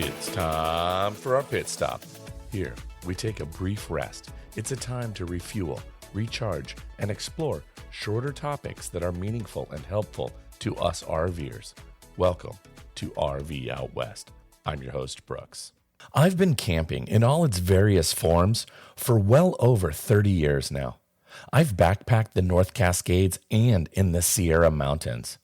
It's time for our pit stop. Here, we take a brief rest. It's a time to refuel, recharge, and explore shorter topics that are meaningful and helpful to us RVers. Welcome to RV Out West. I'm your host, Brooks. I've been camping in all its various forms for well over 30 years now. I've backpacked the North Cascades and in the Sierra Mountains.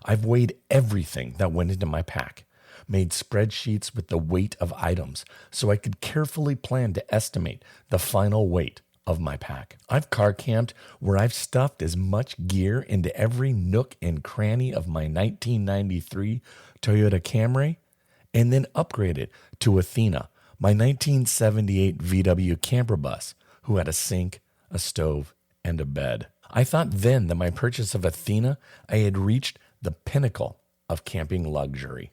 I've weighed everything that went into my pack, made spreadsheets with the weight of items so I could carefully plan to estimate the final weight of my pack. I've car camped where I've stuffed as much gear into every nook and cranny of my 1993 Toyota Camry and then upgraded to Athena, my 1978 VW camper bus, who had a sink, a stove, and a bed. I thought then that my purchase of Athena, I had reached the pinnacle of camping luxury.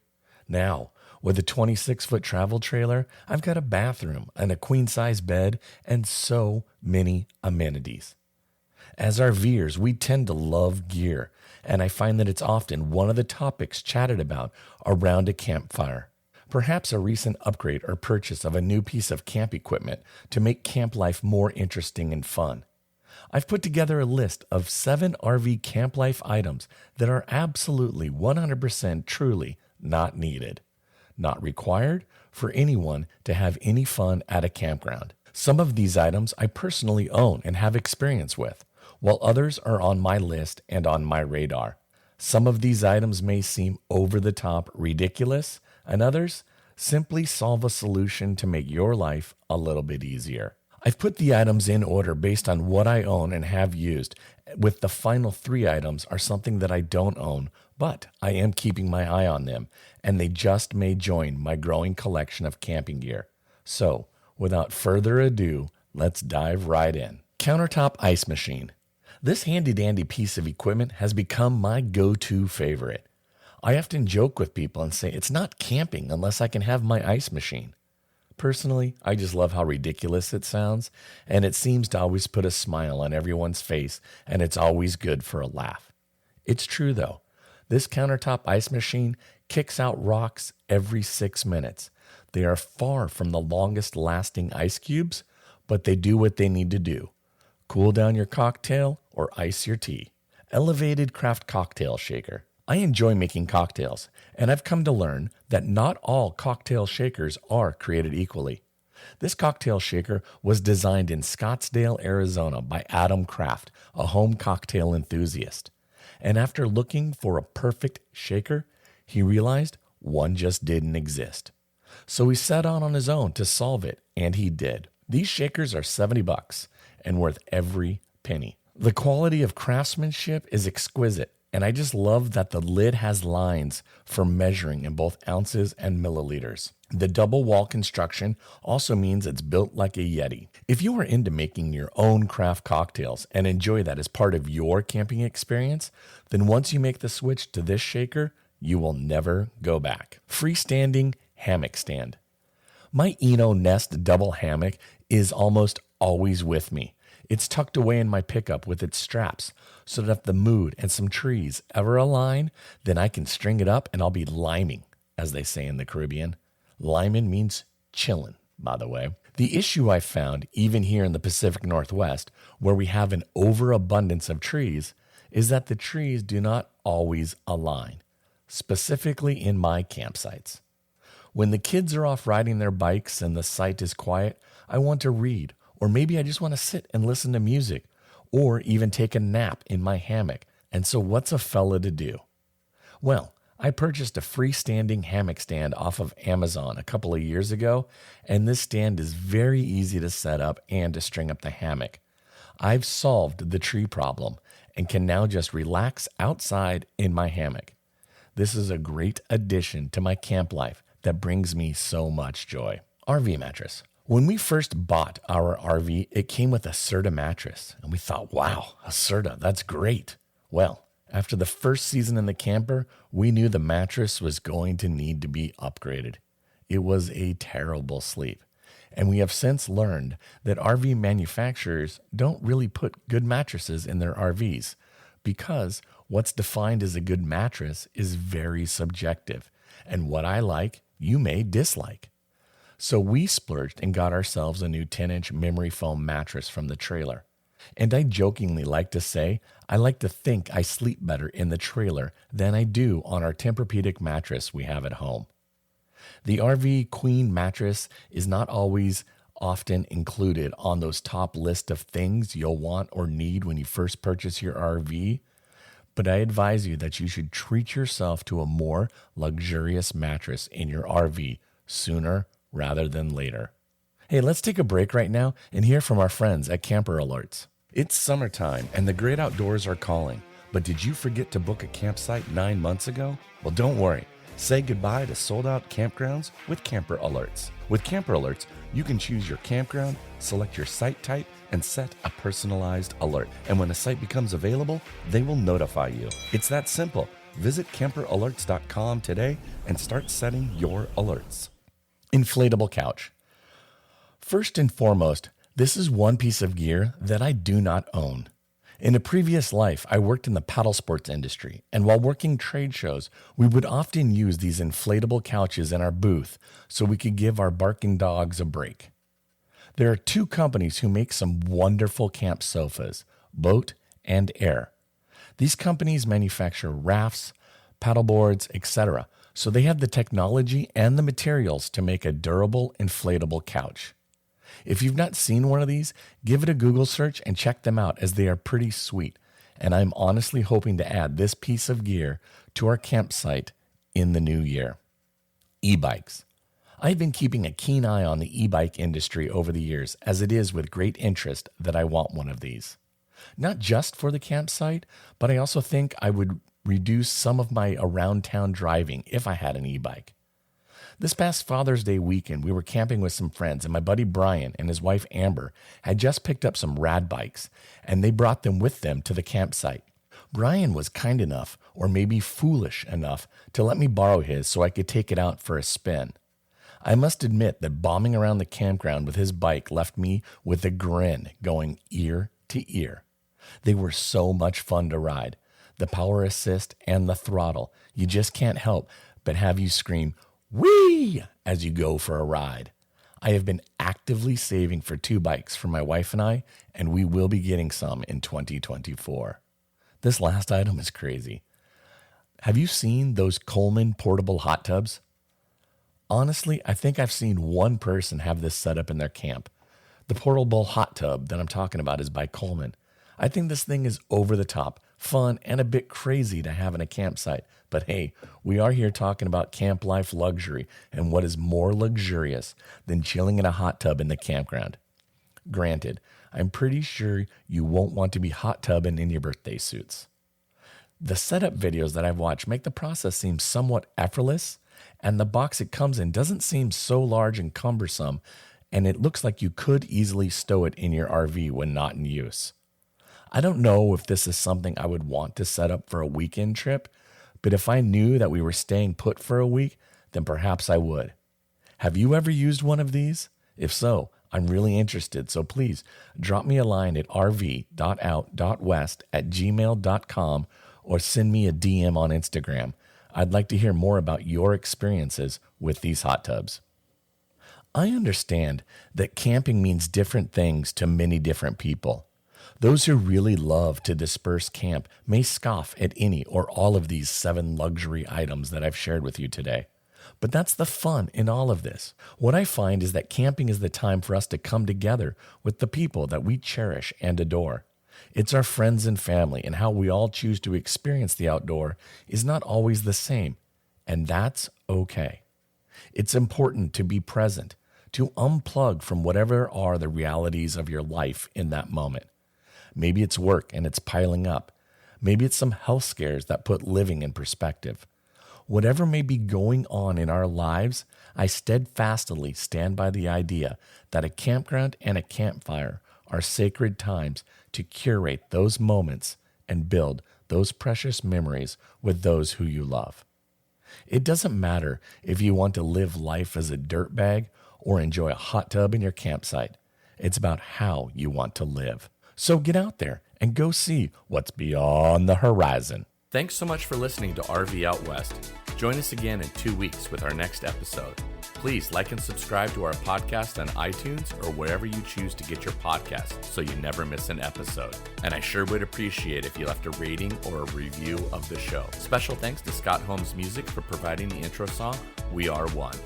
Now, with a 26-foot travel trailer, I've got a bathroom and a queen-size bed and so many amenities. As RVers, we tend to love gear, and I find that it's often one of the topics chatted about around a campfire. Perhaps a recent upgrade or purchase of a new piece of camp equipment to make camp life more interesting and fun. I've put together a list of 7 RV camp life items that are absolutely 100% truly not needed, not required for anyone to have any fun at a campground. Some of these items I personally own and have experience with, while others are on my list and on my radar. Some of these items may seem over the top ridiculous, and others simply solve a solution to make your life a little bit easier. I've put the items in order based on what I own and have used, with the final 3 items are something that I don't own, but I am keeping my eye on them, and they just may join my growing collection of camping gear. So, without further ado, let's dive right in. Countertop ice machine. This handy-dandy piece of equipment has become my go-to favorite. I often joke with people and say it's not camping unless I can have my ice machine. Personally, I just love how ridiculous it sounds, and it seems to always put a smile on everyone's face, and it's always good for a laugh. It's true, though. This countertop ice machine kicks out rocks every 6 minutes. They are far from the longest-lasting ice cubes, but they do what they need to do. Cool down your cocktail or ice your tea. Elevated craft cocktail shaker. I enjoy making cocktails, and I've come to learn that not all cocktail shakers are created equally. This cocktail shaker was designed in Scottsdale, Arizona by Adam Kraft, a home cocktail enthusiast. And after looking for a perfect shaker, he realized one just didn't exist. So he set out on his own to solve it, and he did. These shakers are $70 and worth every penny. The quality of craftsmanship is exquisite, and I just love that the lid has lines for measuring in both ounces and milliliters. The double wall construction also means it's built like a Yeti. If you are into making your own craft cocktails and enjoy that as part of your camping experience, then once you make the switch to this shaker, you will never go back. Freestanding hammock stand. My Eno Nest double hammock is almost always with me. It's tucked away in my pickup with its straps, so that if the mood and some trees ever align, then I can string it up and I'll be liming, as they say in the Caribbean. Liming means chillin', by the way. The issue I found, even here in the Pacific Northwest, where we have an overabundance of trees, is that the trees do not always align, specifically in my campsites. When the kids are off riding their bikes and the site is quiet, I want to read, or maybe I just want to sit and listen to music, or even take a nap in my hammock. And so what's a fella to do? Well, I purchased a freestanding hammock stand off of Amazon a couple of years ago, and this stand is very easy to set up and to string up the hammock. I've solved the tree problem and can now just relax outside in my hammock. This is a great addition to my camp life that brings me so much joy. RV mattress. When we first bought our RV, it came with a Serta mattress, and we thought, wow, a Serta, that's great. Well, after the first season in the camper, we knew the mattress was going to need to be upgraded. It was a terrible sleep, and we have since learned that RV manufacturers don't really put good mattresses in their RVs because what's defined as a good mattress is very subjective, and what I like you may dislike. So we splurged and got ourselves a new 10-inch memory foam mattress from the trailer. And I jokingly like to say, I like to think I sleep better in the trailer than I do on our Tempur-Pedic mattress we have at home. The RV Queen mattress is not always often included on those top list of things you'll want or need when you first purchase your RV, but I advise you that you should treat yourself to a more luxurious mattress in your RV sooner rather than later. Hey, let's take a break right now and hear from our friends at Camper Alerts. It's summertime and the great outdoors are calling, but did you forget to book a campsite 9 months ago? Well, don't worry. Say goodbye to sold-out campgrounds with Camper Alerts. With Camper Alerts, you can choose your campground, select your site type, and set a personalized alert. And when a site becomes available, they will notify you. It's that simple. Visit camperalerts.com today and start setting your alerts. Inflatable couch. First and foremost, this is one piece of gear that I do not own. In a previous life, I worked in the paddle sports industry, and while working trade shows, we would often use these inflatable couches in our booth so we could give our barking dogs a break. There are two companies who make some wonderful camp sofas, Boat and Air. These companies manufacture rafts, paddleboards, etc., so they have the technology and the materials to make a durable inflatable couch. If you've not seen one of these, give it a Google search and check them out as they are pretty sweet. And I'm honestly hoping to add this piece of gear to our campsite in the new year. E-bikes. I've been keeping a keen eye on the e-bike industry over the years, as it is with great interest that I want one of these. Not just for the campsite, but I also think I would reduce some of my around town driving if I had an e-bike. This past Father's Day weekend, we were camping with some friends, and my buddy Brian and his wife Amber had just picked up some rad bikes, and they brought them with them to the campsite. Brian was kind enough, or maybe foolish enough, to let me borrow his so I could take it out for a spin. I must admit that bombing around the campground with his bike left me with a grin going ear to ear. They were so much fun to ride. The power assist and the throttle, you just can't help but have you scream, "Whee!" as you go for a ride. I have been actively saving for 2 bikes for my wife and I, and we will be getting some in 2024. This last item is crazy. Have you seen those Coleman portable hot tubs? Honestly, I think I've seen one person have this set up in their camp. The portable hot tub that I'm talking about is by Coleman. I think this thing is over the top, fun, and a bit crazy to have in a campsite. But hey, we are here talking about camp life luxury, and what is more luxurious than chilling in a hot tub in the campground? Granted, I'm pretty sure you won't want to be hot tubbing in your birthday suits. The setup videos that I've watched make the process seem somewhat effortless, and the box it comes in doesn't seem so large and cumbersome, and it looks like you could easily stow it in your RV when not in use. I don't know if this is something I would want to set up for a weekend trip, but if I knew that we were staying put for a week, then perhaps I would. Have you ever used one of these? If so, I'm really interested, so please drop me a line at rv.out.west@gmail.com or send me a DM on Instagram. I'd like to hear more about your experiences with these hot tubs. I understand that camping means different things to many different people. Those who really love to disperse camp may scoff at any or all of these 7 luxury items that I've shared with you today. But that's the fun in all of this. What I find is that camping is the time for us to come together with the people that we cherish and adore. It's our friends and family, and how we all choose to experience the outdoor is not always the same, and that's okay. It's important to be present, to unplug from whatever are the realities of your life in that moment. Maybe it's work and it's piling up. Maybe it's some health scares that put living in perspective. Whatever may be going on in our lives, I steadfastly stand by the idea that a campground and a campfire are sacred times to curate those moments and build those precious memories with those who you love. It doesn't matter if you want to live life as a dirtbag or enjoy a hot tub in your campsite. It's about how you want to live. So get out there and go see what's beyond the horizon. Thanks so much for listening to RV Out West. Join us again in 2 weeks with our next episode. Please like and subscribe to our podcast on iTunes or wherever you choose to get your podcasts so you never miss an episode. And I sure would appreciate if you left a rating or a review of the show. Special thanks to Scott Holmes Music for providing the intro song, We Are One.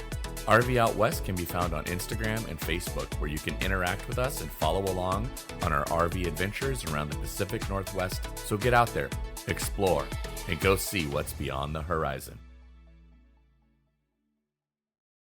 RV Out West can be found on Instagram and Facebook, where you can interact with us and follow along on our RV adventures around the Pacific Northwest. So get out there, explore, and go see what's beyond the horizon.